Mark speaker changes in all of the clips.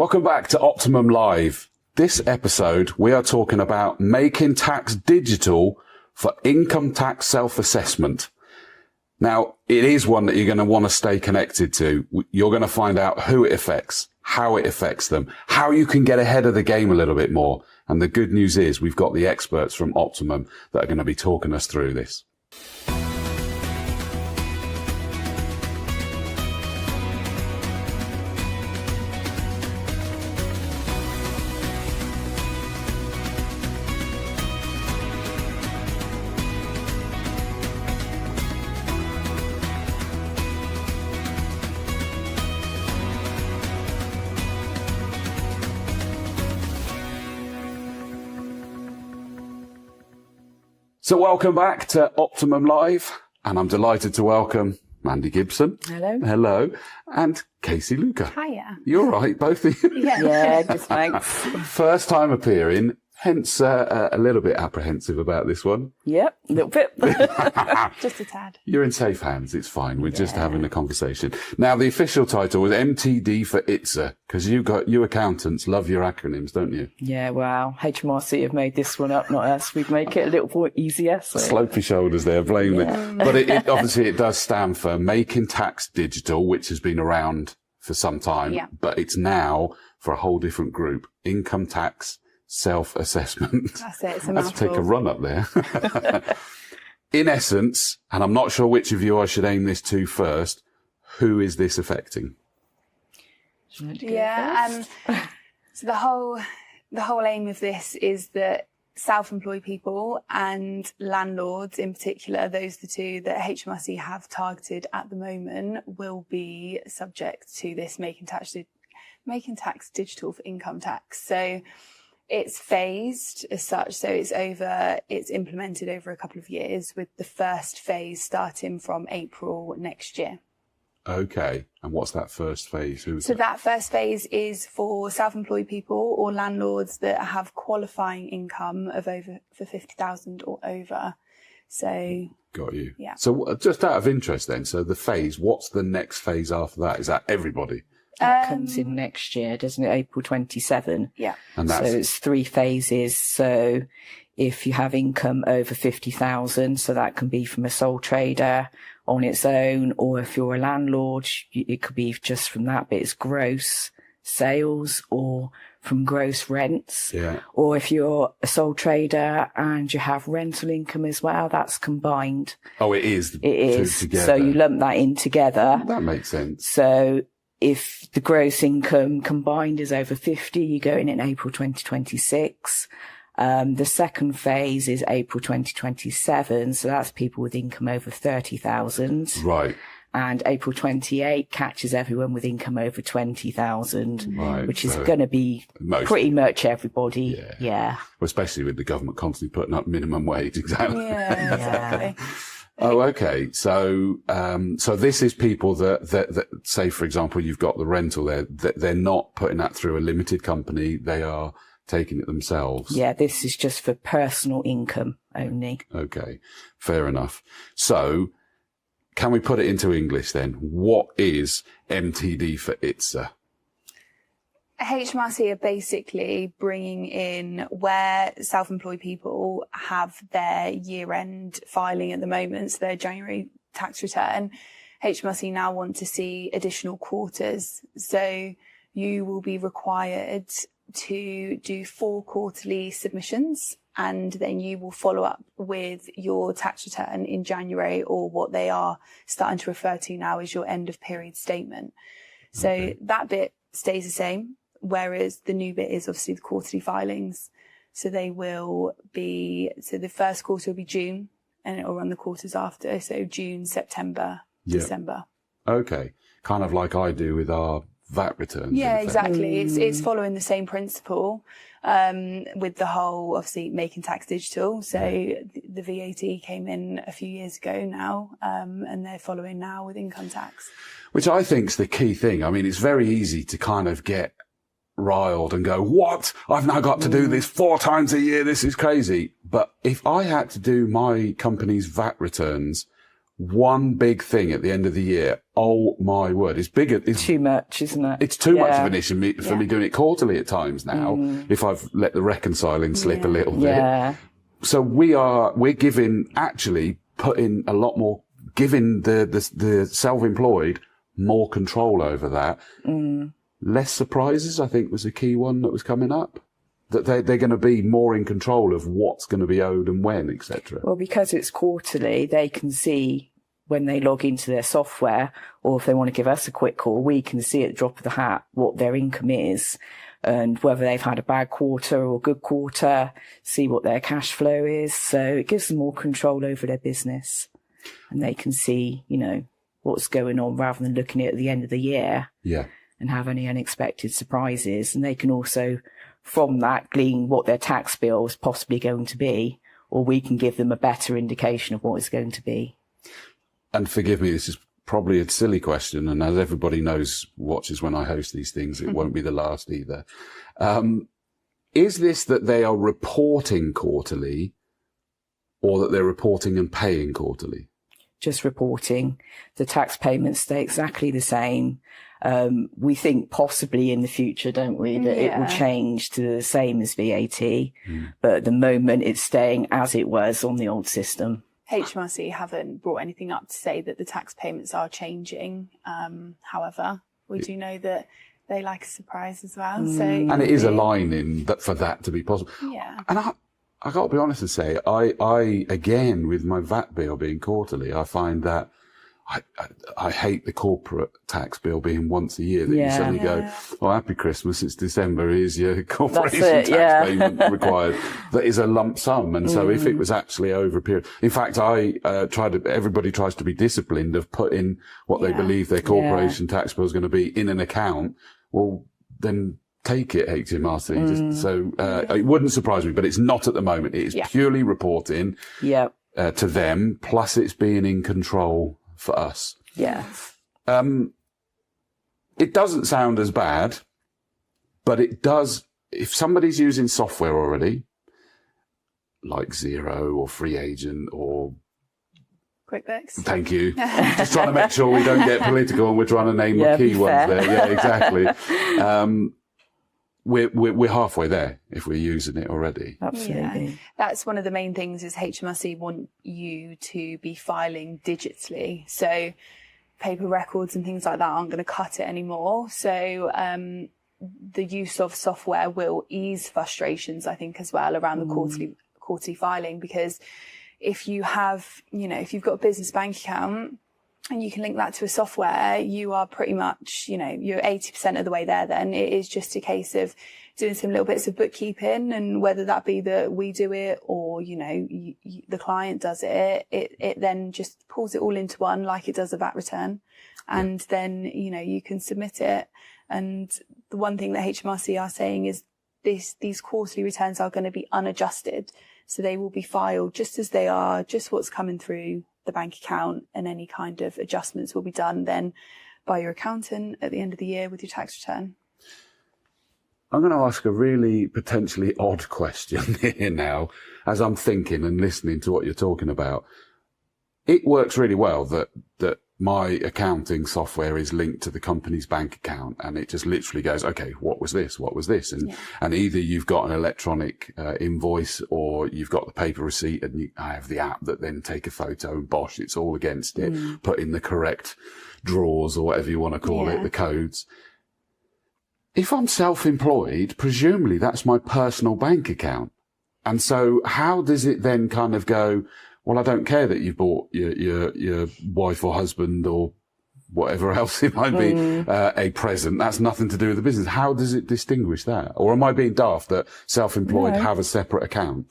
Speaker 1: Welcome back to Optimum Live. This episode, we are talking about making tax digital for income tax self-assessment. Now, it is one that you're going to want to stay connected to. You're going to find out who it affects, how it affects them, how you can get ahead of the game a little bit more. And the good news is we've got the experts from Optimum that are going to be talking us through this. So welcome back to Optimum Live, and I'm delighted to welcome Mandy Gibson.
Speaker 2: Hello.
Speaker 1: Hello. And Kaci Luca.
Speaker 3: Hiya.
Speaker 1: You're right, both of you.
Speaker 2: Yeah, good, thanks.
Speaker 1: First time appearing, hence a little bit apprehensive about this one.
Speaker 2: Yep, a little bit.
Speaker 3: Just a tad.
Speaker 1: You're in safe hands. It's fine. We're just having a conversation. Now, the official title was MTD for ITSA, because you accountants love your acronyms, don't you?
Speaker 2: Yeah, wow. HMRC have made this one up, not us. We'd make it a little more easier. So.
Speaker 1: Slopey shoulders there, blame it. But it obviously it does stand for Making Tax Digital, which has been around for some time, but it's now for a whole different group, income tax self-assessment.
Speaker 3: That's it. It's a
Speaker 1: Let's
Speaker 3: mouthful.
Speaker 1: take a run up there. In essence, and I'm not sure which of you I should aim this to first, who is this affecting?
Speaker 3: Yeah. So the whole aim of this is that self-employed people and landlords in particular, those are the two that HMRC have targeted at the moment, will be subject to this making tax digital for income tax. So it's phased as such, so it's implemented over a couple of years, with the first phase starting from April next year.
Speaker 1: Okay, and what's that first phase?
Speaker 3: So that first phase is for self-employed people or landlords that have qualifying income of over for 50,000 or over. So
Speaker 1: got you.
Speaker 3: Yeah.
Speaker 1: So just out of interest, then, so the phase, what's the next phase after that? Is that everybody?
Speaker 2: That comes in next year, doesn't it? April 27.
Speaker 3: Yeah.
Speaker 1: And
Speaker 2: So it's 3 phases. So if you have income over 50,000, so that can be from a sole trader on its own, or if you're a landlord, it could be just from that, but it's gross sales or from gross rents.
Speaker 1: Yeah.
Speaker 2: Or if you're a sole trader and you have rental income as well, that's combined.
Speaker 1: Oh, it is.
Speaker 2: It is.
Speaker 1: Together.
Speaker 2: So you lump that in together.
Speaker 1: That makes sense.
Speaker 2: So if the gross income combined is over 50, you go in April 2026. The second phase is April 2027. So that's people with income over 30,000.
Speaker 1: Right.
Speaker 2: And April 28 catches everyone with income over 20,000,
Speaker 1: Right.
Speaker 2: which is going to be pretty much everybody. Yeah.
Speaker 1: Well, especially with the government constantly putting up minimum wage. Exactly.
Speaker 3: Yeah, exactly.
Speaker 1: Oh, okay. So, so this is people that say, for example, you've got the rental there, that they're not putting that through a limited company. They are taking it themselves.
Speaker 2: Yeah. This is just for personal income only.
Speaker 1: Okay. Fair enough. So can we put it into English then? What is MTD for ITSA?
Speaker 3: HMRC are basically bringing in where self-employed people have their year-end filing at the moment, so their January tax return. HMRC now want to see additional quarters. So you will be required to do 4 quarterly submissions, and then you will follow up with your tax return in January, or what they are starting to refer to now as your end of period statement. So that bit stays the same. Whereas the new bit is obviously the quarterly filings. So they will be, so the first quarter will be June, and it will run the quarters after. So June, September, December.
Speaker 1: Okay. Kind of like I do with our VAT returns.
Speaker 3: Yeah, exactly. It's following the same principle, with the whole, obviously, making tax digital. So the VAT came in a few years ago now, and they're following now with income tax. Which
Speaker 1: I think is the key thing. I mean, it's very easy to kind of get riled and go, what? I've now got to do this 4 times a year. This is crazy. But if I had to do my company's VAT returns one big thing at the end of the year. Oh my word. It's bigger. It's
Speaker 2: too much, isn't it?
Speaker 1: It's too much of an issue for me doing it quarterly at times now, if I've let the reconciling slip a little bit.
Speaker 2: Yeah.
Speaker 1: So we're giving the self-employed more control over that. Less surprises, I think, was a key one that was coming up. That they're going to be more in control of what's going to be owed and when, etc.
Speaker 2: Well, because it's quarterly, they can see when they log into their software, or if they want to give us a quick call, we can see at the drop of the hat what their income is and whether they've had a bad quarter or a good quarter, see what their cash flow is. So it gives them more control over their business, and they can see, what's going on rather than looking at the end of the year and have any unexpected surprises. And they can also, from that, glean what their tax bill is possibly going to be, or we can give them a better indication of what it's going to be.
Speaker 1: And forgive me, this is probably a silly question, and as everybody watches when I host these things, it won't be the last either. Is this that they are reporting quarterly, or that they're reporting and paying quarterly?
Speaker 2: Just reporting. The tax payments stay exactly the same. We think possibly in the future, don't we, that it will change to the same as VAT. But at the moment, it's staying as it was on the old system.
Speaker 3: HMRC haven't brought anything up to say that the tax payments are changing. However, we do know that they like a surprise as well. So,
Speaker 1: and it is aligning for that to be possible.
Speaker 3: Yeah.
Speaker 1: And I got to be honest and say, I again, with my VAT bill being quarterly, I find that I hate the corporate tax bill being once a year, that you suddenly go, oh, happy Christmas, it's December, here's your corporation tax payment required. That is a lump sum. And so if it was actually over a period, in fact, everybody tries to be disciplined of putting what they believe their corporation tax bill is going to be in an account. Well, then take it, HMRC. It wouldn't surprise me, but it's not at the moment. It is purely reporting to them, plus it's being in control for us.
Speaker 2: Yeah.
Speaker 1: It doesn't sound as bad, but it does. If somebody's using software already, like Xero or Free Agent or
Speaker 3: QuickBooks.
Speaker 1: Thank you. Just trying to make sure we don't get political and we're trying to name the key ones there. Yeah, exactly. We're halfway there if we're using it already.
Speaker 2: Absolutely.
Speaker 3: Yeah. That's one of the main things is HMRC want you to be filing digitally. So paper records and things like that aren't going to cut it anymore. So the use of software will ease frustrations, I think, as well around the quarterly filing, because if you have, if you've got a business bank account and you can link that to a software, you are pretty much, you're 80% of the way there then. It is just a case of doing some little bits of bookkeeping, and whether that be that we do it or, the client does it, it then just pulls it all into one like it does a VAT return. And then, you can submit it. And the one thing that HMRC are saying is these quarterly returns are going to be unadjusted. So they will be filed just as they are, just what's coming through the bank account, and any kind of adjustments will be done then by your accountant at the end of the year with your tax return.
Speaker 1: I'm going to ask a really potentially odd question here now, as I'm thinking and listening to what you're talking about. It works really well that my accounting software is linked to the company's bank account, and it just literally goes, okay, what was this? What was this? And either you've got an electronic invoice, or you've got the paper receipt, and I have the app that then take a photo, and bosh, it's all against it. Put in the correct drawers or whatever you want to call it, the codes. If I'm self-employed, presumably that's my personal bank account. And so how does it then kind of go, well, I don't care that you bought your wife or husband or whatever else it might be, a present. That's nothing to do with the business. How does it distinguish that? Or am I being daft that self-employed have a separate account?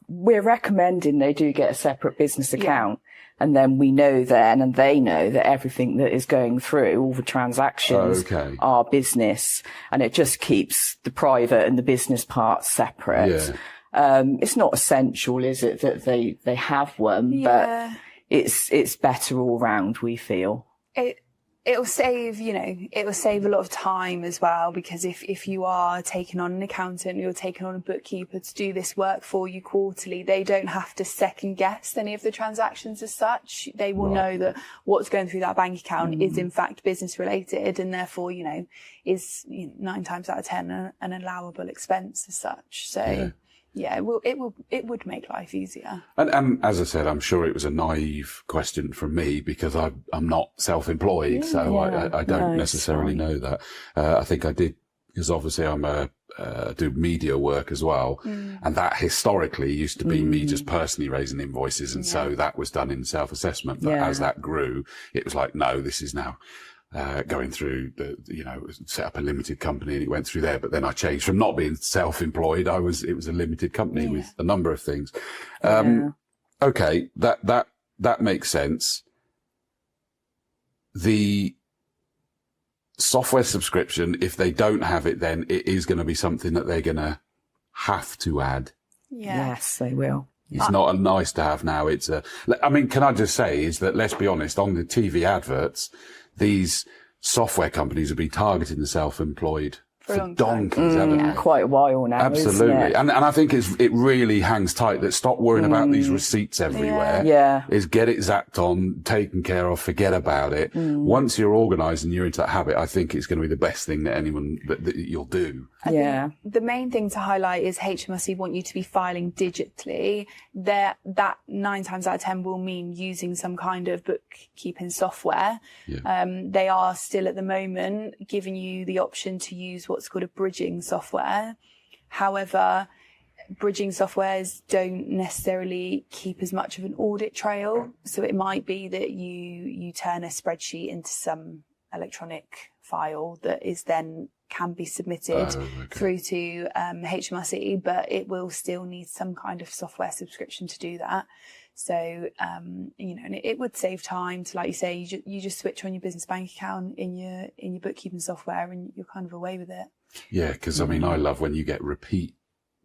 Speaker 2: We're recommending they do get a separate business account. And then we know then, and they know that everything that is going through, all the transactions are business, and it just keeps the private and the business parts separate. It's not essential, is it, that they have one, but it's better all round, we feel.
Speaker 3: It'll save, it will save a lot of time as well, because if you are taking on an accountant, you're taking on a bookkeeper to do this work for you quarterly, they don't have to second guess any of the transactions as such. They will know that what's going through that bank account is in fact business related, and therefore, is 9 times out of 10 an allowable expense as such. So yeah, it would make life easier.
Speaker 1: And as I said, I'm sure it was a naive question from me, because I'm not self-employed, so I don't necessarily know that. I think I did, because obviously I'm do media work as well, and that historically used to be me just personally raising invoices, and so that was done in self-assessment. But as that grew, it was like, no, this is now going through set up a limited company, and it went through there. But then I changed from not being self-employed. It was a limited company with a number of things. Okay. That makes sense. The software subscription, if they don't have it, then it is going to be something that they're going to have to add.
Speaker 3: Yeah.
Speaker 2: Yes, they will.
Speaker 1: It's not a nice to have now. Can I just say is that, let's be honest, on the TV adverts, these software companies have been targeting the self-employed for donkeys, haven't they?
Speaker 2: Quite a while now.
Speaker 1: Absolutely.
Speaker 2: Isn't it?
Speaker 1: And I think it really hangs tight that stop worrying about these receipts everywhere.
Speaker 2: Yeah.
Speaker 1: Is get it zapped on, taken care of, forget about it. Once you're organised and you're into that habit, I think it's going to be the best thing that that you'll do.
Speaker 3: I think the main thing to highlight is HMRC want you to be filing digitally. That 9 times out of 10 will mean using some kind of bookkeeping software. They are still at the moment giving you the option to use what's called a bridging software. However, bridging softwares don't necessarily keep as much of an audit trail. So it might be that you turn a spreadsheet into some electronic file that is then can be submitted through to HMRC, but it will still need some kind of software subscription to do that. So, and it would save time to, like you say, you just switch on your business bank account in your bookkeeping software, and you're kind of away with it.
Speaker 1: Yeah, because I love when you get repeat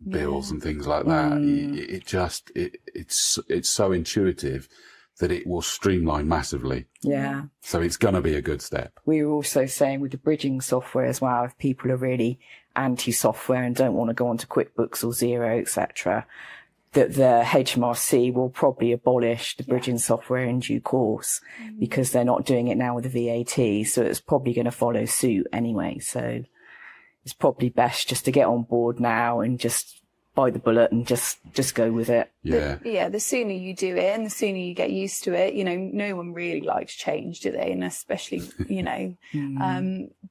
Speaker 1: bills and things like that. It's so intuitive that it will streamline massively.
Speaker 2: Yeah.
Speaker 1: So it's going to be a good step.
Speaker 2: We were also saying with the bridging software as well, if people are really anti-software and don't want to go onto QuickBooks or Xero, etc., that the HMRC will probably abolish the bridging software in due course, because they're not doing it now with the VAT. So it's probably going to follow suit anyway. So it's probably best just to get on board now and just bite the bullet and just go with it.
Speaker 3: The sooner you do it and the sooner you get used to it, no one really likes change, do they? And especially,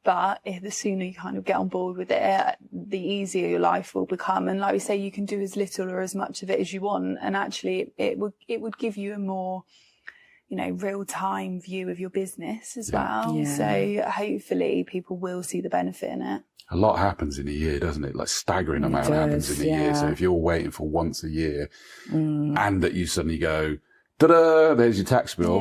Speaker 3: but the sooner you kind of get on board with it, the easier your life will become. And like we say, you can do as little or as much of it as you want. And actually it would give you a more, real-time view of your business as well. Yeah. So hopefully people will see the benefit in it.
Speaker 1: A lot happens in a year, doesn't it? Like staggering amount happens in a year. So if you're waiting for once a year and that you suddenly go, ta-da, there's your tax bill.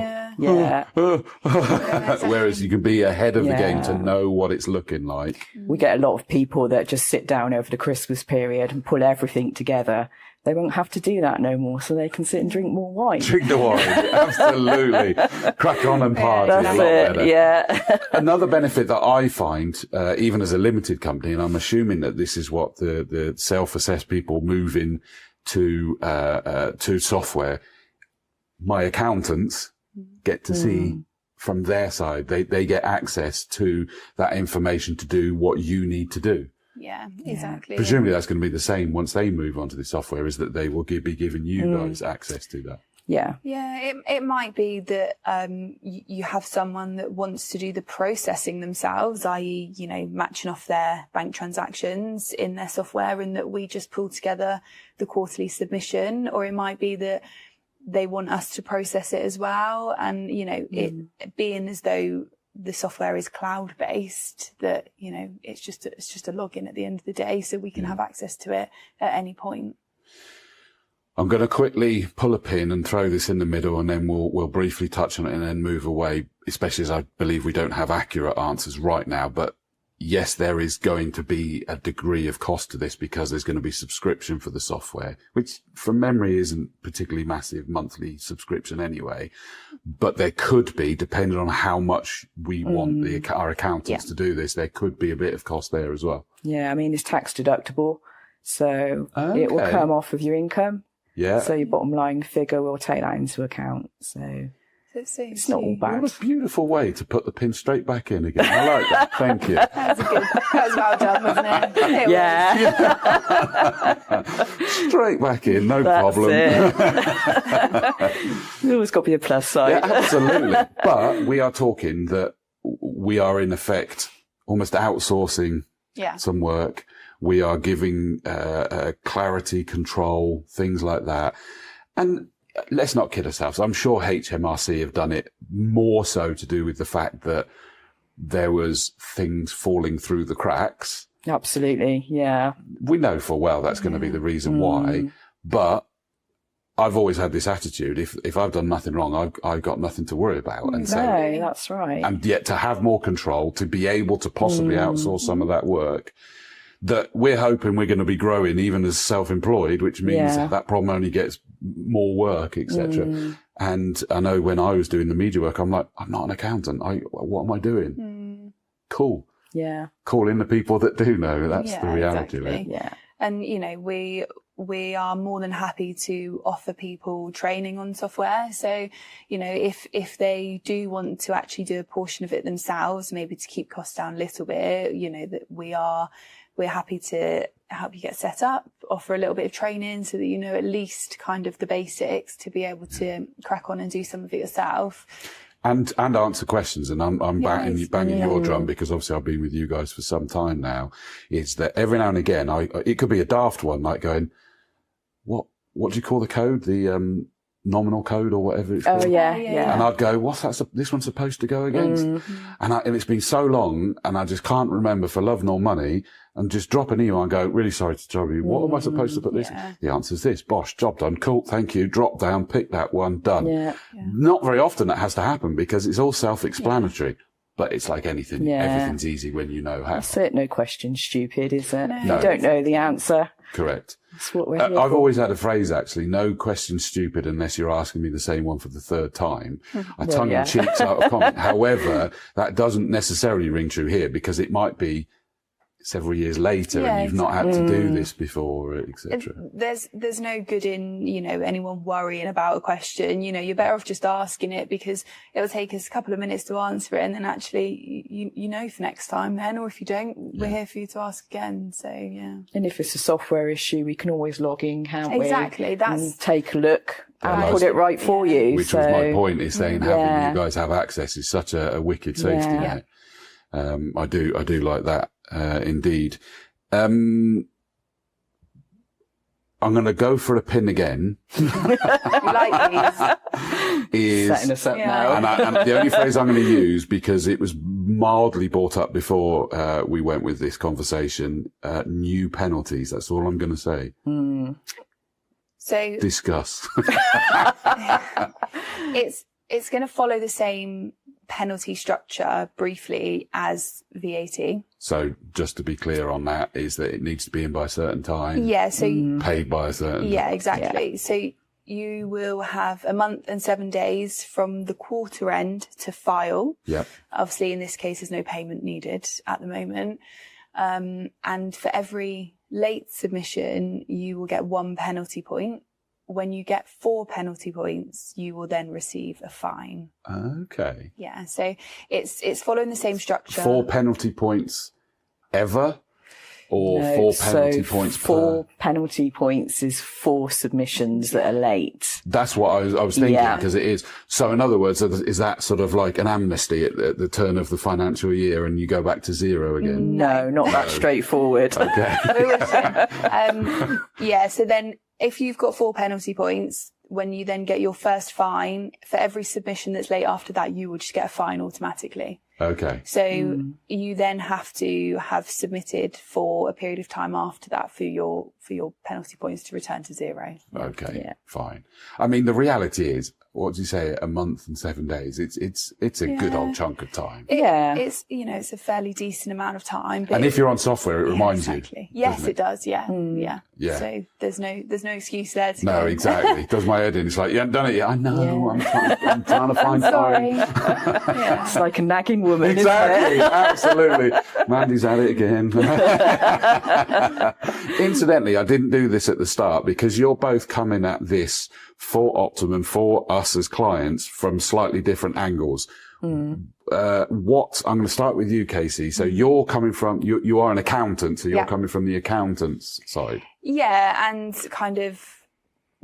Speaker 1: Whereas you can be ahead of the game to know what it's looking like.
Speaker 2: We get a lot of people that just sit down over the Christmas period and pull everything together. They won't have to do that no more, so they can sit and drink more wine.
Speaker 1: Drink the wine, absolutely. Crack on and party.
Speaker 2: That's
Speaker 1: a lot better.
Speaker 2: Yeah.
Speaker 1: Another benefit that I find, even as a limited company, and I'm assuming that this is what the self-assessed people move in to software, my accountants get to see from their side. They get access to that information to do what you need to do.
Speaker 3: Yeah, exactly.
Speaker 1: Presumably that's going to be the same once they move on to the software, is that they will be giving you guys access to that.
Speaker 2: Yeah.
Speaker 3: Yeah, it might be that you have someone that wants to do the processing themselves, i.e., matching off their bank transactions in their software, and that we just pull together the quarterly submission. Or it might be that they want us to process it as well. And, it being as though the software is cloud-based, that, it's just a login at the end of the day, so we can have access to it at any point.
Speaker 1: I'm going to quickly pull a pin and throw this in the middle, and then we'll briefly touch on it and then move away, especially as I believe we don't have accurate answers right now. But yes, there is going to be a degree of cost to this because there's going to be subscription for the software, which from memory isn't particularly massive monthly subscription anyway. But there could be, depending on how much we want our accountants to do this, there could be a bit of cost there as well.
Speaker 2: Yeah, I mean, it's tax deductible, so it will come off of your income.
Speaker 1: Yeah.
Speaker 2: So your bottom line figure will take that into account. So it's not all bad.
Speaker 1: What a beautiful way to put the pin straight back in again. I like that. Thank you.
Speaker 3: That was well done, wasn't it?
Speaker 2: Yeah.
Speaker 1: Straight back in, no problem.
Speaker 2: There's always got to be a plus side.
Speaker 1: Yeah, absolutely. But we are talking that we are in effect almost outsourcing some work. We are giving clarity, control, things like that. And let's not kid ourselves. I'm sure HMRC have done it more so to do with the fact that there was things falling through the cracks.
Speaker 2: Absolutely, yeah.
Speaker 1: We know full well that's going to be the reason why. But I've always had this attitude. If I've done nothing wrong, I've got nothing to worry about. And so,
Speaker 2: that's right.
Speaker 1: And yet to have more control, to be able to possibly outsource some of that work, that we're hoping we're going to be growing even as self-employed, which means that problem only gets more work, etc. And I know when I was doing the media work, I'm like, I'm not an accountant. What am I doing? Cool.
Speaker 2: Yeah.
Speaker 1: Call in the people that do know. That's the reality of it.
Speaker 2: Yeah.
Speaker 3: And, you know, we are more than happy to offer people training on software. So, you know, if they do want to actually do a portion of it themselves, maybe to keep costs down a little bit, you know, that we're happy to help you get set up, offer a little bit of training so that you know at least kind of the basics to be able to crack on and do some of it yourself. And
Speaker 1: answer questions. And I'm banging your drum because obviously I've been with you guys for some time now, is that every now and again, it could be a daft one, like going, what do you call the code? The, nominal code or whatever it's called.
Speaker 2: Oh, yeah.
Speaker 1: And I'd go, what's that? This one's supposed to go against? And it's been so long and I just can't remember for love nor money, and just drop an email and go, really sorry to trouble you. What am I supposed to put this? The answer's this. Bosh, job done. Cool. Thank you. Drop down, pick that one, done. Not very often that has to happen because it's all self-explanatory. But it's like anything. Everything's easy when you know how.
Speaker 2: That's it. No question stupid, is it?
Speaker 3: No.
Speaker 2: If you don't know the answer.
Speaker 1: Correct.
Speaker 2: That's what we're here
Speaker 1: I've
Speaker 2: for.
Speaker 1: always had a phrase, actually, no question stupid unless you're asking me the same one for the third time. A tongue-in-cheek type of comment. However, that doesn't necessarily ring true here because it might be several years later and you've not had to do this before, etc.
Speaker 3: There's no good in, you know, anyone worrying about a question. You know, you're better off just asking it because it'll take us a couple of minutes to answer it, and then actually you know for next time then, or if you don't, we're here for you to ask again. So and
Speaker 2: if it's a software issue, we can always log in, can't we?
Speaker 3: Exactly.
Speaker 2: And take a look and put it right for you.
Speaker 1: Which was my point, is saying having you guys have access is such a wicked safety net. I do like that. Indeed. I'm going to go for a pin again.
Speaker 3: you like these.
Speaker 2: Setting us up now.
Speaker 1: And the only phrase I'm going to use, because it was mildly brought up before we went with this conversation, new penalties. That's all I'm going to say.
Speaker 3: So
Speaker 1: discuss.
Speaker 3: It's going to follow the same penalty structure briefly as VAT.
Speaker 1: So just to be clear on that, is that it needs to be in by a certain time.
Speaker 3: Yeah. So
Speaker 1: paid by a certain.
Speaker 3: Yeah, exactly. Yeah. So you will have a month and 7 days from the quarter end to file.
Speaker 1: Yep.
Speaker 3: Obviously, in this case, there's no payment needed at the moment. And for every late submission, you will get 1 penalty point. When you get 4 penalty points, you will then receive a fine.
Speaker 1: Okay.
Speaker 3: Yeah, so it's following the same structure.
Speaker 1: 4 penalty points ever? Or
Speaker 2: No,
Speaker 1: 4 penalty
Speaker 2: so
Speaker 1: points
Speaker 2: 4
Speaker 1: per?
Speaker 2: penalty points is 4 submissions that are late.
Speaker 1: That's what I was thinking, because it is. So in other words, is that sort of like an amnesty at the turn of the financial year and you go back to 0 again?
Speaker 2: No, not that straightforward.
Speaker 1: Okay.
Speaker 3: Yeah, so then if you've got 4 penalty points, when you then get your first fine, for every submission that's late after that, you will just get a fine automatically.
Speaker 1: Okay.
Speaker 3: So you then have to have submitted for a period of time after that for your penalty points to return to 0.
Speaker 1: Okay. Yeah. Fine. I mean, the reality is, what do you say, a month and 7 days. It's a good old chunk of time.
Speaker 3: It's, it's a fairly decent amount of time. But
Speaker 1: and if you're on software, it reminds you.
Speaker 3: Yes, it does. Yeah.
Speaker 1: Yeah.
Speaker 3: So there's no excuse there.
Speaker 1: No, exactly. Does my head in. It's like, you haven't done it yet. I know. I'm trying to find time.
Speaker 2: It's like a nagging woman.
Speaker 1: Exactly. Absolutely. Mandy's at it again. Incidentally, I didn't do this at the start because you're both coming at this for Optimum, for us as clients, from slightly different angles. I'm going to start with you, Kaci. So you're coming from, you are an accountant, so you're coming from the accountant's side.
Speaker 3: Yeah, and kind of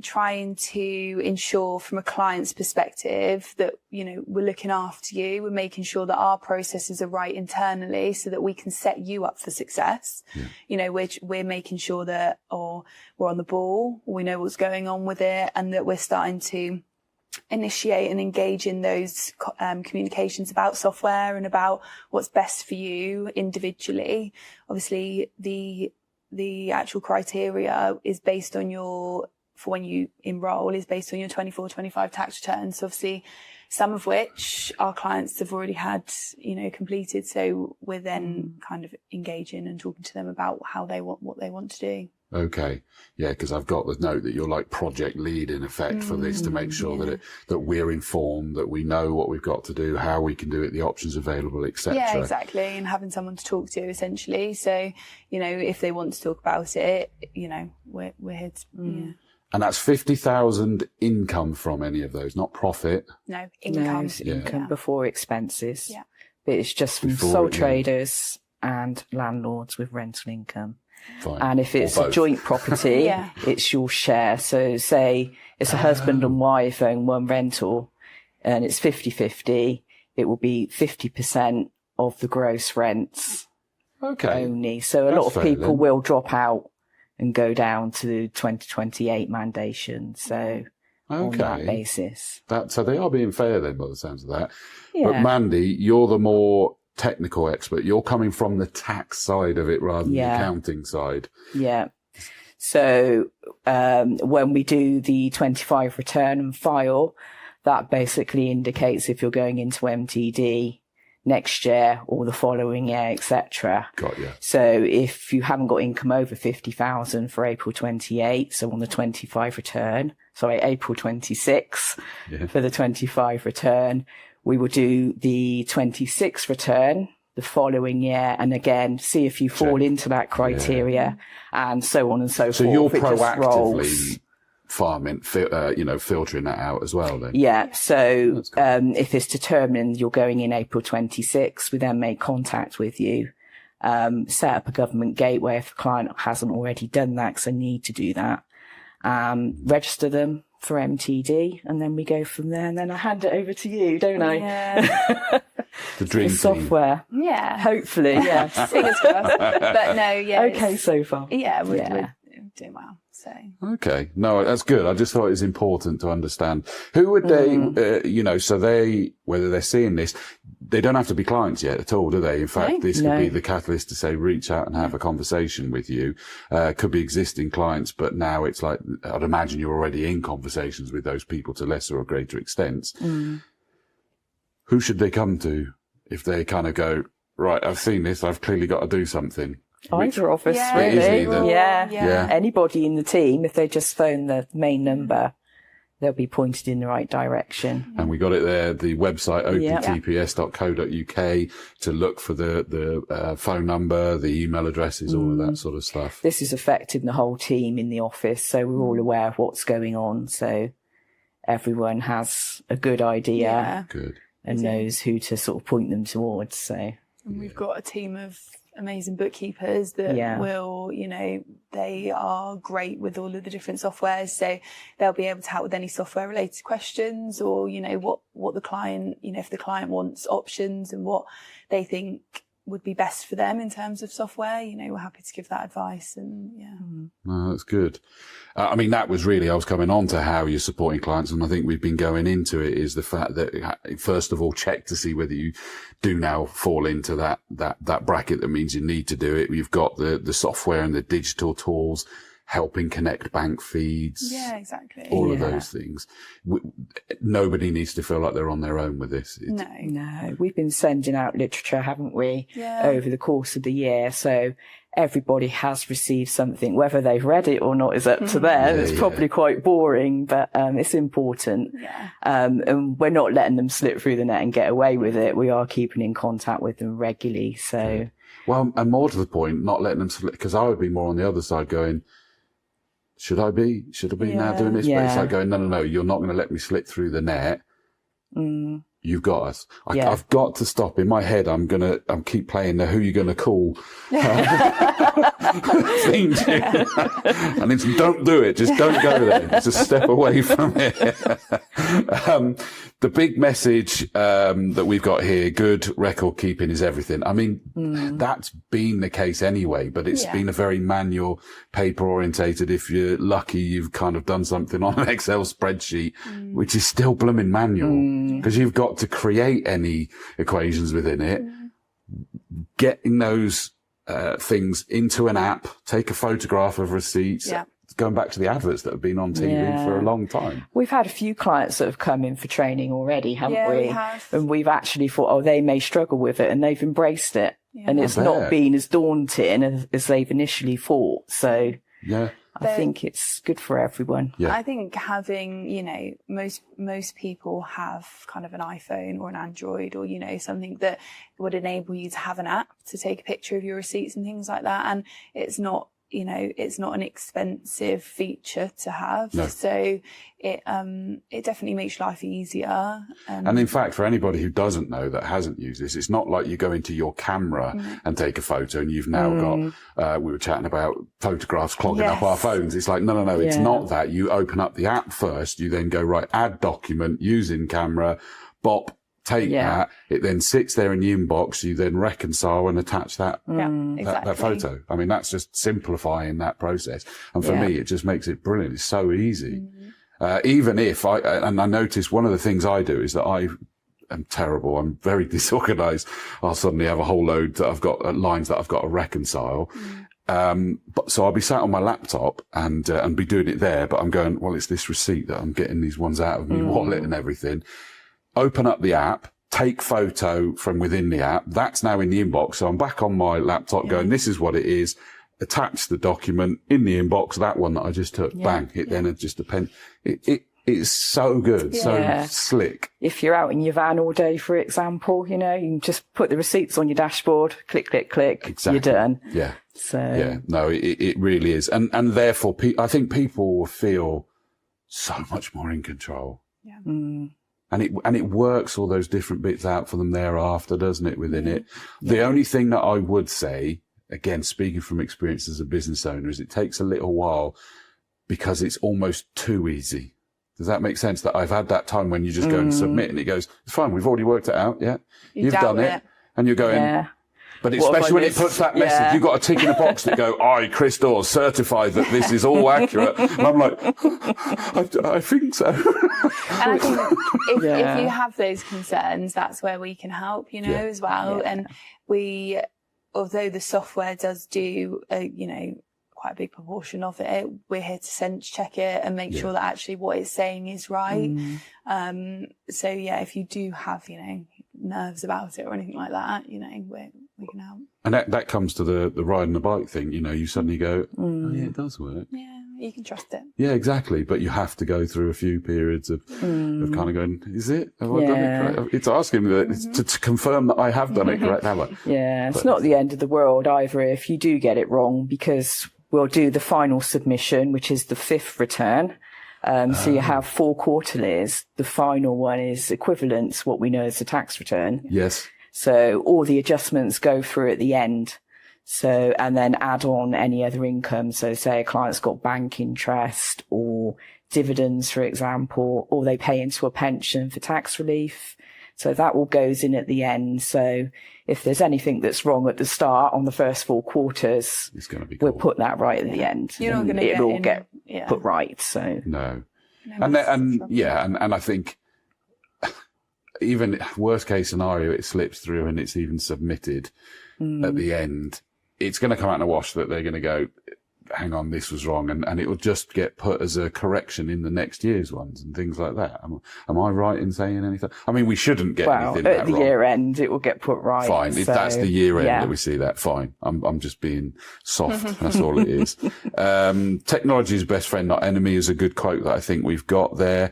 Speaker 3: trying to ensure from a client's perspective that, we're looking after you, we're making sure that our processes are right internally so that we can set you up for success. Which we're making sure that we're on the ball, we know what's going on with it, and that we're starting to initiate and engage in those communications about software and about what's best for you individually. Obviously, the actual criteria is based on for when you enroll, is based on your 24-25 tax returns. So obviously, some of which our clients have already had, completed. So we're then kind of engaging and talking to them about what they want to do.
Speaker 1: Okay. Yeah, because I've got the note that you're like project lead in effect for this to make sure that we're informed, that we know what we've got to do, how we can do it, the options available, etc.
Speaker 3: Yeah, exactly. And having someone to talk to essentially. So, if they want to talk about it, we're here to,
Speaker 1: And that's 50,000 income from any of those, not profit.
Speaker 3: No, income.
Speaker 2: No, it's income before expenses.
Speaker 3: Yeah.
Speaker 2: But it's just from sole traders and landlords with rental income.
Speaker 1: Fine.
Speaker 2: And if it's a joint property, it's your share. So say it's a husband and wife own one rental and it's 50-50, it will be 50% of the gross rents only. So a lot of people will drop out and go down to the 2028 mandation. So on that basis.
Speaker 1: So they are being fair then, by the sounds of that.
Speaker 2: Yeah.
Speaker 1: But Mandy, you're the more technical expert. You're coming from the tax side of it rather than the accounting side.
Speaker 2: Yeah. So when we do the 25 return and file, that basically indicates if you're going into MTD next year or the following year, etc.
Speaker 1: Got you.
Speaker 2: So if you haven't got income over 50,000 for April 28, so on the 25 return, April 26 for the 25 return, we will do the 26 return the following year, and again, see if you fall into that criteria, and so on and so forth.
Speaker 1: So you're proactively filtering that out as well then?
Speaker 2: Yeah. So, if it's determined you're going in April 26, we then make contact with you, set up a government gateway if the client hasn't already done that, because I need to do that, register them for MTD, and then we go from there, and then I hand it over to you, don't I?
Speaker 3: Yeah.
Speaker 1: The dream team.
Speaker 2: Software.
Speaker 3: Yeah.
Speaker 2: Hopefully, yes.
Speaker 3: Fingers crossed. But no,
Speaker 2: Okay so far.
Speaker 3: Yeah, we're doing well. So.
Speaker 1: Okay. No, that's good. I just thought it was important to understand. Who would they, so whether they're seeing this, they don't have to be clients yet at all, do they? In fact, this could be the catalyst to say, reach out and have a conversation with you. Could be existing clients, but now it's like, I'd imagine you're already in conversations with those people to lesser or greater extents. Who should they come to if they kind of go, right, I've seen this, I've clearly got to do something?
Speaker 2: Either of us,
Speaker 3: Yeah,
Speaker 2: really.
Speaker 1: it is either.
Speaker 2: Yeah. Anybody in the team, if they just phone the main number, they'll be pointed in the right direction.
Speaker 1: And we got it there, the website, optps.co.uk, to look for the phone number, the email addresses, all of that sort of stuff.
Speaker 2: This is affecting the whole team in the office, so we're all aware of what's going on. So everyone has a good idea and knows who to sort of point them towards. So
Speaker 3: and we've got a team of amazing bookkeepers that will, they are great with all of the different softwares. So they'll be able to help with any software related questions or, what the client, if the client wants options and what they think would be best for them in terms of software, we're happy to give that advice and
Speaker 1: No, that's good. I mean, that was really, I was coming on to how you're supporting clients, and I think we've been going into it is the fact that, first of all, check to see whether you do now fall into that bracket that means you need to do it. You've got the software and the digital tools. helping connect bank feeds.
Speaker 3: Yeah, exactly.
Speaker 1: All of those things. Nobody needs to feel like they're on their own with this.
Speaker 2: No. We've been sending out literature, haven't we,
Speaker 3: Yeah.
Speaker 2: over the course of the year. So everybody has received something. Whether they've read it or not is up to them. It's probably quite boring, but it's important.
Speaker 3: Yeah.
Speaker 2: And we're not letting them slip through the net and get away with it. We are keeping in contact with them regularly. So,
Speaker 1: well, and more to the point, not letting them slip, because I would be more on the other side going, should I be now doing this? But it's like going, no, you're not going to let me slip through the net. You've got us. I've got to stop. In my head, I'm keep playing the who you're going to call theme tune. And it's don't do it. Just don't go there. Just step away from it. The big message that we've got here, good record keeping is everything. I mean, that's been the case anyway, but it's been a very manual, paper orientated. If you're lucky, you've kind of done something on an Excel spreadsheet, which is still blooming manual, because you've got to create any equations within it, getting those things into an app, take a photograph of receipts. Going back to the adverts that have been on TV for a long time.
Speaker 2: We've had a few clients that have come in for training already, haven't we?
Speaker 3: We have.
Speaker 2: And we've actually thought, they may struggle with it, and they've embraced it. And it's not been as daunting as they've initially thought. So I think it's good for everyone.
Speaker 3: I think having, most people have kind of an iPhone or an Android or, something that would enable you to have an app to take a picture of your receipts and things like that. And it's not, it's not an expensive feature to have.
Speaker 1: No.
Speaker 3: So it definitely makes life easier.
Speaker 1: And in fact, for anybody who doesn't know, that hasn't used this, it's not like you go into your camera and take a photo and you've now got, we were chatting about photographs clogging up our phones. It's like, no, it's not that. You open up the app first, you then go, right, add document, using camera, bop, take that, it then sits there in the inbox, you then reconcile and attach that, that photo. I mean, that's just simplifying that process. And for me, it just makes it brilliant. It's so easy. Even if I notice one of the things I do is that I am terrible. I'm very disorganized. I'll suddenly have a whole load that I've got lines that I've got to reconcile. But so I'll be sat on my laptop and be doing it there, but I'm going, well, it's this receipt that I'm getting these ones out of my wallet and everything. Open up the app, take photo from within the app. That's now in the inbox. So I'm back on my laptop going, this is what it is. Attach the document in the inbox, that one that I just took, bang, it then had just a pen. It is so good, so slick.
Speaker 2: If you're out in your van all day, for example, you can just put the receipts on your dashboard, click, click, click, you're done. So
Speaker 1: no, it really is. And therefore, I think people will feel so much more in control. And it works all those different bits out for them thereafter, doesn't it, within it? The only thing that I would say, again, speaking from experience as a business owner, is it takes a little while because it's almost too easy. Does that make sense? That I've had that time when you just go and submit and it goes, it's fine, we've already worked it out, you've done it. And you're going, but especially when it puts that message, you've got a tick in a box that go, I, Chris Dawes, certified that this is all accurate. And I'm like, I think so.
Speaker 3: And I think if you have those concerns, that's where we can help, as well. And although the software does do, quite a big proportion of it, we're here to sense check it and make sure that actually what it's saying is right. So if you do have, nerves about it or anything like that, we can help.
Speaker 1: And that comes to the riding the bike thing, you suddenly go, oh yeah, it does work.
Speaker 3: Yeah, you can trust it.
Speaker 1: Yeah, exactly. But you have to go through a few periods of kind of going, is it? Have I done it correct? It's asking me to confirm that I have done it correct, have I?
Speaker 2: It's not the end of the world either if you do get it wrong, because we'll do the final submission, which is the 5th return. So you have 4 quarterlies. The final one is equivalent to what we know as the tax return.
Speaker 1: Yes.
Speaker 2: So all the adjustments go through at the end. So, and then add on any other income. So say a client's got bank interest or dividends, for example, or they pay into a pension for tax relief. So that all goes in at the end. So if there's anything that's wrong at the start on the first 4 quarters,
Speaker 1: it's going to be cool.
Speaker 2: We'll put that right at the end.
Speaker 3: You're not going to
Speaker 2: get put right. So
Speaker 1: no. And I think even worst case scenario, it slips through and it's even submitted at the end. It's going to come out in a wash that they're going to go, hang on, this was wrong. And it will just get put as a correction in the next year's ones and things like that. Am I right in saying anything? I mean, we shouldn't get anything that
Speaker 2: at the
Speaker 1: wrong.
Speaker 2: year end, it will get put right.
Speaker 1: Fine. If that's the year end that we see that, fine. I'm just being soft. That's all it is. Technology is best friend, not enemy is a good quote that I think we've got there.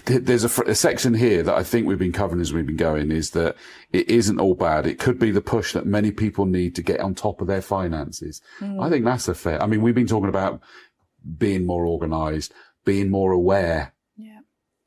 Speaker 1: There's a section here that I think we've been covering as we've been going, is that it isn't all bad. It could be the push that many people need to get on top of their finances. I think that's I mean, we've been talking about being more organised, being more aware.
Speaker 3: Yeah.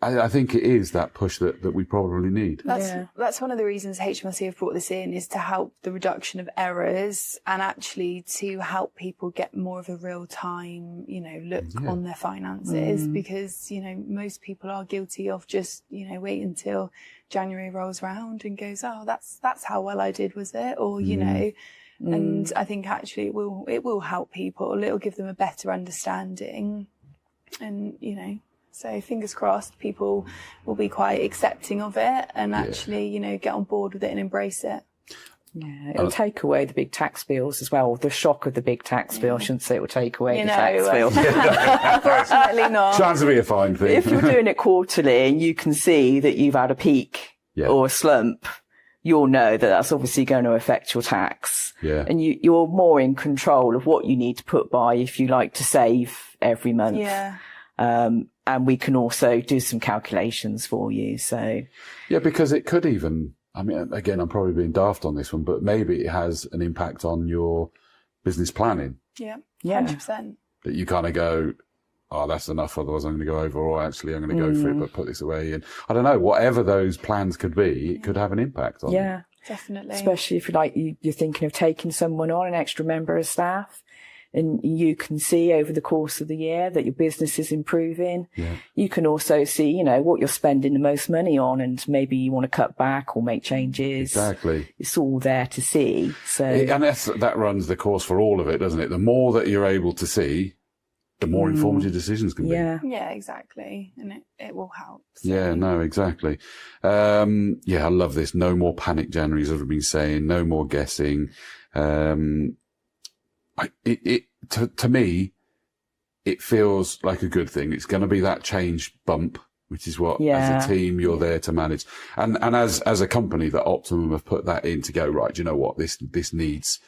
Speaker 1: I think it is that push that we probably need.
Speaker 3: That's one of the reasons HMRC have brought this in, is to help the reduction of errors and actually to help people get more of a real time, look on their finances, because, most people are guilty of just, wait until January rolls around and goes, oh, that's how well I did, was it? Or, and I think actually it will help people. It'll give them a better understanding and, so fingers crossed, people will be quite accepting of it and actually, get on board with it and embrace it.
Speaker 2: Yeah, it'll take away the big tax bills as well. The shock of the big tax bill. I shouldn't say it will take away the tax bill.
Speaker 3: Unfortunately not.
Speaker 1: Chance to be a fine thing.
Speaker 2: If you're doing it quarterly and you can see that you've had a peak or a slump, you'll know that that's obviously going to affect your tax.
Speaker 1: Yeah.
Speaker 2: And you're more in control of what you need to put by if you like to save every month.
Speaker 3: Yeah.
Speaker 2: And we can also do some calculations for you. So,
Speaker 1: yeah, because it could even, I mean, again, I'm probably being daft on this one, but maybe it has an impact on your business planning.
Speaker 3: Yeah, 100%.
Speaker 1: That you kind of go, oh, that's enough, otherwise I'm going to go over, or actually I'm going to go for it, but put this away. And I don't know, whatever those plans could be, it could have an impact on
Speaker 2: Yeah,
Speaker 3: definitely.
Speaker 2: Especially if you're thinking of taking someone on, an extra member of staff. And you can see over the course of the year that your business is improving. Yeah. You can also see, what you're spending the most money on, and maybe you want to cut back or make changes.
Speaker 1: Exactly.
Speaker 2: It's all there to see. So,
Speaker 1: and that runs the course for all of it, doesn't it? The more that you're able to see, the more informed your decisions can be.
Speaker 3: Yeah, exactly. And it will help. So.
Speaker 1: Yeah, no, exactly. I love this. No more panic Januaries, as we've been saying. No more guessing. To me, it feels like a good thing. It's going to be that change bump, which is what, as a team, you're there to manage. And as a company, that Optimum have put that in to go, right, do you know what? This needs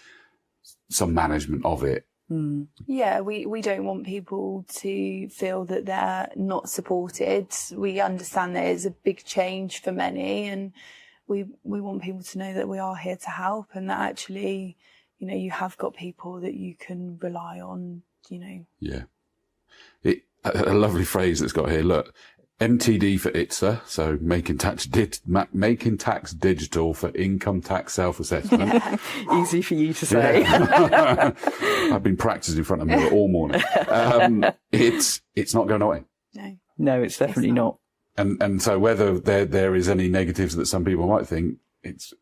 Speaker 1: some management of it.
Speaker 3: Yeah, we don't want people to feel that they're not supported. We understand there is a big change for many, and we want people to know that we are here to help, and that actually, you have got people that you can rely on,
Speaker 1: Yeah. A lovely phrase that's got here. Look, MTD for ITSA, so making tax digital for income tax self-assessment.
Speaker 2: Easy for you to say.
Speaker 1: Yeah. I've been practicing in front of mirror all morning. It's not going away.
Speaker 2: No, it's definitely not.
Speaker 1: And so whether there is any negatives that some people might think,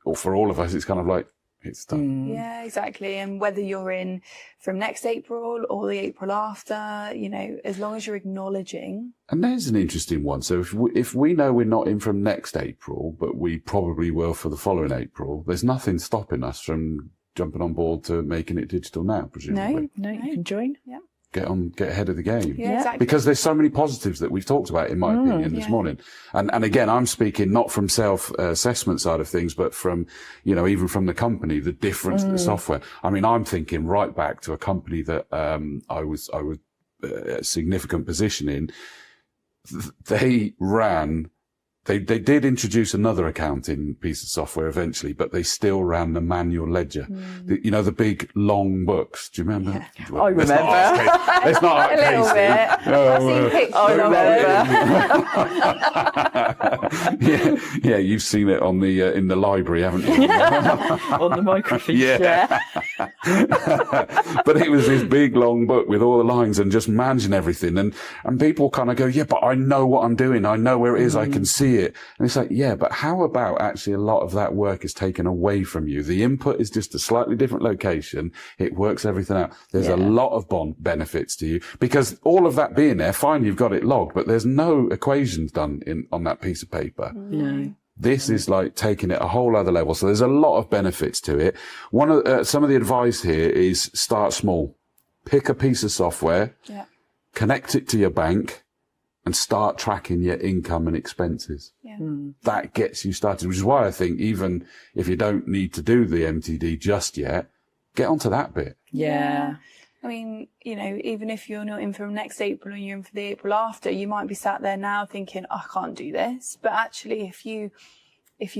Speaker 1: or for all of us, it's kind of like, it's done.
Speaker 3: Yeah, exactly. And whether you're in from next April or the April after, as long as you're acknowledging.
Speaker 1: And there's an interesting one. So if we know we're not in from next April, but we probably will for the following April, there's nothing stopping us from jumping on board to making it digital now, presumably.
Speaker 2: No, you can join.
Speaker 3: Yeah.
Speaker 1: Get ahead of the game.
Speaker 3: Yeah, exactly.
Speaker 1: Because there's so many positives that we've talked about, in my opinion, this morning. And again, I'm speaking not from self-assessment side of things, but from, even from the company, the difference in the software. I mean, I'm thinking right back to a company that, I was a significant position in. They did introduce another accounting piece of software eventually, but they still ran the manual ledger. The big long books. Do you remember?
Speaker 2: Yeah. I remember.
Speaker 1: Let's not
Speaker 3: a little bit. I've seen pictures.
Speaker 2: I remember.
Speaker 1: Yeah, you've seen it on the in the library, haven't you?
Speaker 2: On the microfiche.
Speaker 1: Yeah. But it was this big long book with all the lines and just managing everything, and people kind of go, yeah, but I know what I'm doing. I know where it is. I can see it. And it's like, yeah, but how about actually a lot of that work is taken away from you? The input is just a slightly different location. It works everything out. There's a lot of benefits to you, because all of that being there, fine, you've got it logged, but there's no equations done on that piece of paper.
Speaker 2: No.
Speaker 1: This is like taking it a whole other level. So there's a lot of benefits to it. Some of the advice here is start small. Pick a piece of software, connect it to your bank, and start tracking your income and expenses.
Speaker 3: Yeah.
Speaker 1: That gets you started, which is why I think even if you don't need to do the MTD just yet, get onto that bit.
Speaker 2: Yeah.
Speaker 3: I mean, you know, even if you're not in for next April and you're in for the April after, you might be sat there now thinking, I can't do this. But actually, if you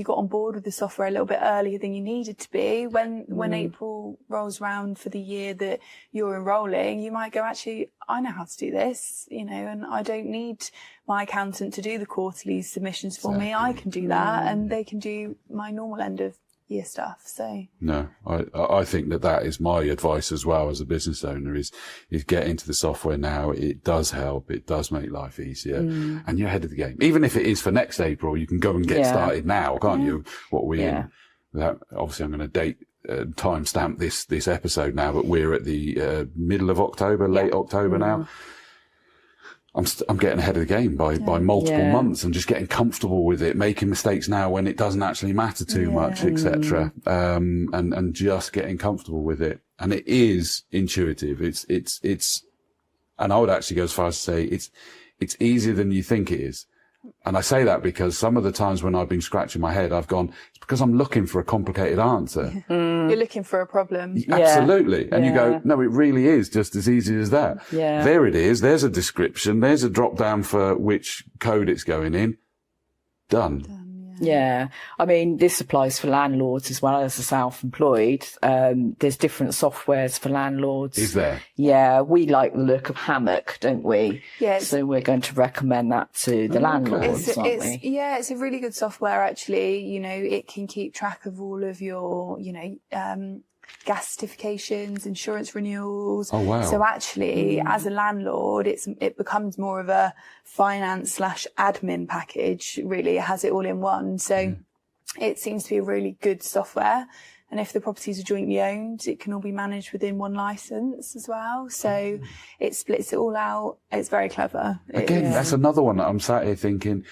Speaker 3: got on board with the software a little bit earlier than you needed to be, when April rolls round for the year that you're enrolling, you might go, actually, I know how to do this, you know, and I don't need my accountant to do the quarterly submissions for me. I can do that, and they can do my normal end of year stuff. So
Speaker 1: no, I think that is my advice as well as a business owner is get into the software now. It does help. It does make life easier, and you're ahead of the game. Even if it is for next April, you can go and get started now, can't you? What we in that, obviously I'm going to date timestamp this episode now, but we're at the middle of October, late October now. I'm getting ahead of the game by multiple months and just getting comfortable with it, making mistakes now when it doesn't actually matter too much, etc. And just getting comfortable with it. And it is intuitive. It's, and I would actually go as far as to say it's easier than you think it is. And I say that because some of the times when I've been scratching my head, I've gone, it's because I'm looking for a complicated answer.
Speaker 3: You're looking for a problem.
Speaker 1: Absolutely. And you go, no, it really is just as easy as that.
Speaker 2: Yeah.
Speaker 1: There it is. There's a description. There's a drop down for which code it's going in. Done.
Speaker 2: Yeah. I mean, this applies for landlords as well as the self-employed. There's different softwares for landlords.
Speaker 1: Is there?
Speaker 2: Yeah. We like the look of Hammock, don't we?
Speaker 3: Yes.
Speaker 2: So we're going to recommend that to the landlords, aren't we?
Speaker 3: Yeah, it's a really good software, actually. You know, it can keep track of all of your, you know, gas certifications, insurance renewals.
Speaker 1: Oh, wow.
Speaker 3: So actually, as a landlord, it becomes more of a finance/admin package, really. It has it all in one. So it seems to be a really good software. And if the properties are jointly owned, it can all be managed within one license as well. So it splits it all out. It's very clever.
Speaker 1: Again, that's another one that I'm sat here thinking,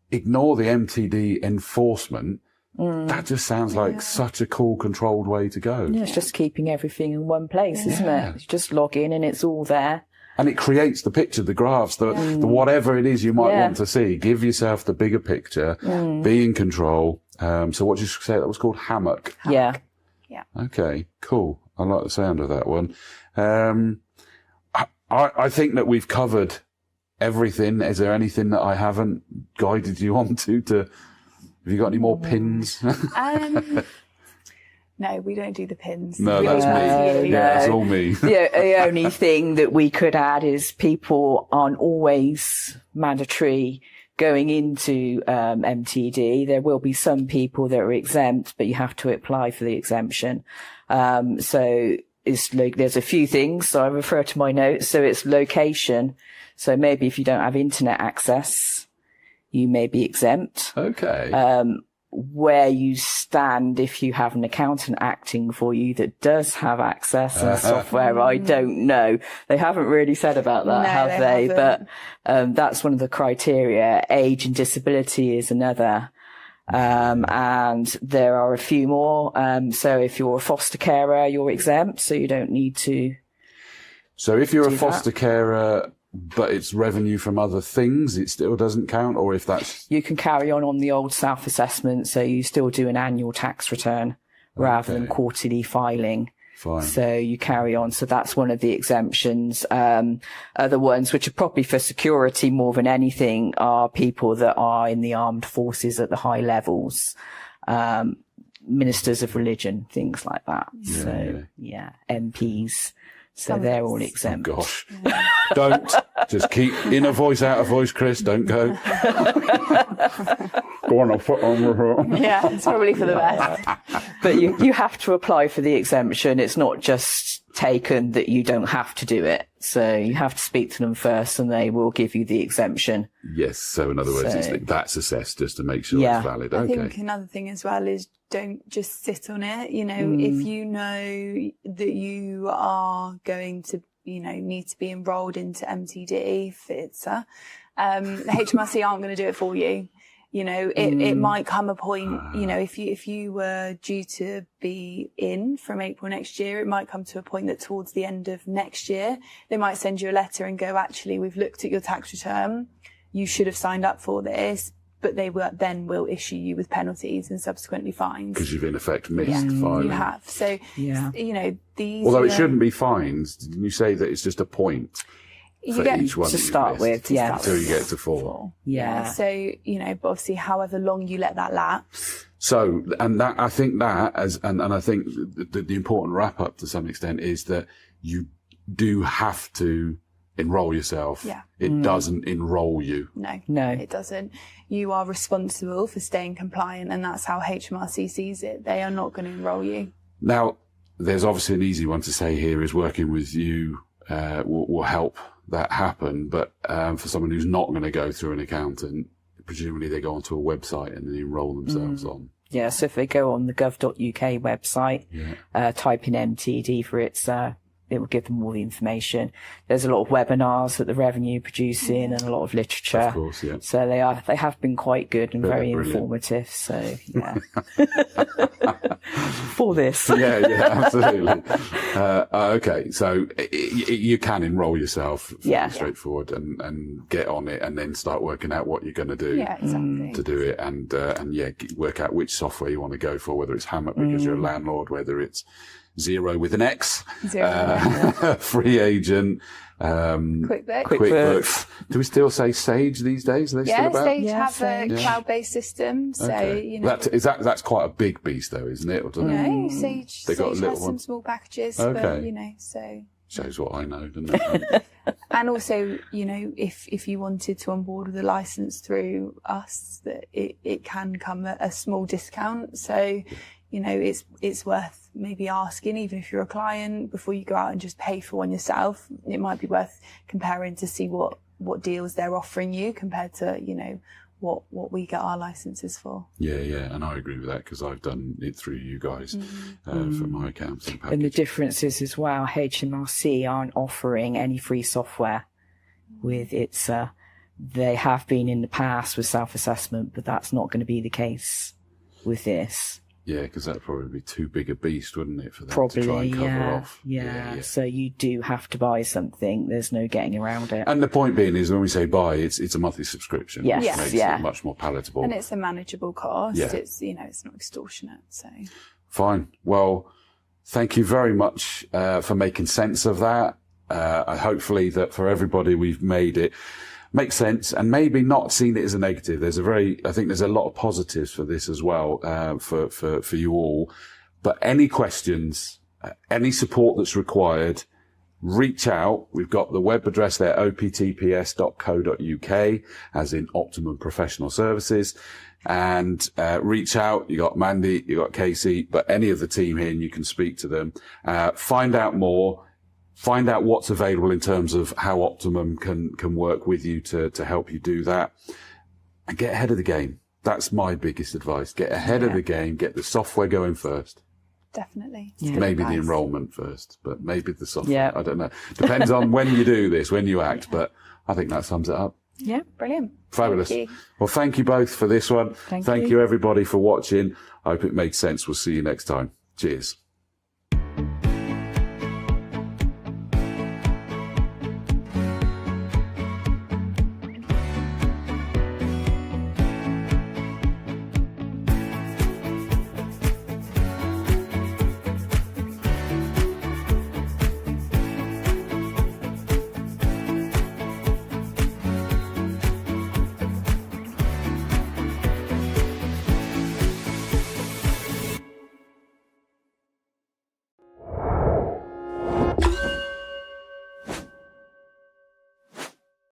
Speaker 1: ignore the MTD enforcement. That just sounds like such a cool, controlled way to go.
Speaker 2: Yeah, it's just keeping everything in one place, isn't it? You just log in and it's all there.
Speaker 1: And it creates the picture, the graphs, the whatever it is you might want to see. Give yourself the bigger picture, be in control. So what did you say that was called? Hammock.
Speaker 2: Yeah.
Speaker 3: Yeah.
Speaker 1: Okay, cool. I like the sound of that one. I think that we've covered everything. Is there anything that I haven't guided you on to have you got any more pins?
Speaker 3: No, we don't do the pins.
Speaker 1: No, that's me. Yeah, that's all me.
Speaker 2: The only thing that we could add is people aren't always mandatory going into MTD. There will be some people that are exempt, but you have to apply for the exemption. So there's a few things. So I refer to my notes. So it's location. So maybe if you don't have internet access, you may be exempt.
Speaker 1: Okay.
Speaker 2: Where you stand if you have an accountant acting for you that does have access and software, I don't know. They haven't really said about that, have they? But that's one of the criteria. Age and disability is another. And there are a few more. So if you're a foster carer, you're exempt, so you don't need to.
Speaker 1: So if you're a foster carer, but it's revenue from other things, it still doesn't count? Or if that's...
Speaker 2: You can carry on the old self-assessment, so you still do an annual tax return rather than quarterly filing.
Speaker 1: Fine.
Speaker 2: So you carry on. So that's one of the exemptions. Other ones, which are probably for security more than anything, are people that are in the armed forces at the high levels, ministers of religion, things like that. MPs. So they're all exempt.
Speaker 1: Oh, gosh. Don't. Just keep inner voice, outer voice, Chris. Don't go. Go on, I'll put on with her.
Speaker 3: Yeah, it's probably for the best.
Speaker 2: But you have to apply for the exemption. It's not just taken that you don't have to do it. So you have to speak to them first and they will give you the exemption.
Speaker 1: Yes. So in other words, that's assessed just to make sure it's valid.
Speaker 3: I think another thing as well is don't just sit on it. You know, if you know that you are going to, you know, need to be enrolled into MTD for ITSA, the HMRC aren't going to do it for you. You know, it might come a point, you know, if you were due to be in from April next year, it might come to a point that towards the end of next year, they might send you a letter and go, actually, we've looked at your tax return. You should have signed up for this, but they will issue you with penalties and subsequently fines.
Speaker 1: Because you've in effect missed filing.
Speaker 3: You have. So, you know, these.
Speaker 1: Although it shouldn't be fines, didn't you say that it's just a point?
Speaker 3: You
Speaker 1: for
Speaker 3: get
Speaker 1: each one
Speaker 2: to start with,
Speaker 1: until you get to 4.
Speaker 2: Yeah.
Speaker 3: So, you know, but obviously, however long you let that lapse.
Speaker 1: So, and that, I think that and I think the important wrap up to some extent is that you do have to enroll yourself.
Speaker 3: Yeah.
Speaker 1: It doesn't enroll you.
Speaker 3: No, it doesn't. You are responsible for staying compliant, and that's how HMRC sees it. They are not going to enroll you.
Speaker 1: Now, there's obviously an easy one to say here is working with you will help that happen, but for someone who's not going to go through an accountant, presumably they go onto a website and then enroll themselves on.
Speaker 2: Yeah, so if they go on the gov.uk website, type in MTD for it will give them all the information. There's a lot of webinars that the Revenue producing and a lot of literature.
Speaker 1: Of course, yeah.
Speaker 2: So they have been quite good and very informative. So yeah, for this.
Speaker 1: Yeah, absolutely. Okay, so you can enrol yourself. Straightforward and get on it, and then start working out what you're going to do.
Speaker 3: Yeah, exactly.
Speaker 1: To do it, and work out which software you want to go for. Whether it's Hammock because you're a landlord, whether it's Xero with an X, Free Agent, QuickBooks. Do we still say Sage these days? Are they still about?
Speaker 3: Sage have a cloud-based system, so you know.
Speaker 1: That's quite a big beast, though, isn't it? Or
Speaker 3: no, Sage has some small packages, but you know, so
Speaker 1: shows what I know, doesn't it?
Speaker 3: And also, you know, if you wanted to onboard with a license through us, that it can come at a small discount. So, you know, it's worth maybe asking, even if you're a client, before you go out and just pay for one yourself. It might be worth comparing to see what deals they're offering you compared to, you know, what we get our licenses for. Yeah,
Speaker 1: and I agree with that because I've done it through you guys for my accounting package.
Speaker 2: And the difference is as well, HMRC aren't offering any free software with ITSA. They have been in the past with self-assessment, but that's not going to be the case with this.
Speaker 1: Yeah, because that'd probably be too big a beast, wouldn't it, for them to try and cover off?
Speaker 2: Yeah. So you do have to buy something. There's no getting around it.
Speaker 1: And the point being is when we say buy, it's a monthly subscription.
Speaker 2: Yes.
Speaker 1: Which makes it much more palatable.
Speaker 3: And it's a manageable cost.
Speaker 1: Yeah.
Speaker 3: It's, you know, it's not extortionate. So
Speaker 1: fine. Well, thank you very much for making sense of that. Hopefully that for everybody we've made it make sense and maybe not seen it as a negative. I think there's a lot of positives for this as well, for you all. But any questions, any support that's required, reach out. We've got the web address there, optps.co.uk, as in Optimum Professional Services. And reach out. You got Mandy, you got Kaci, but any of the team here, and you can speak to them. Find out more. Find out what's available in terms of how Optimum can work with you to help you do that, and get ahead of the game. That's my biggest advice. Get ahead of the game. Get the software going first.
Speaker 3: Definitely.
Speaker 1: Maybe the enrollment first, but maybe the software. I don't know. Depends on when you do this, when you act, but I think that sums it up.
Speaker 3: Yeah, brilliant.
Speaker 1: Fabulous. Well, thank you both for this one. Thank you everybody for watching. I hope it made sense. We'll see you next time. Cheers.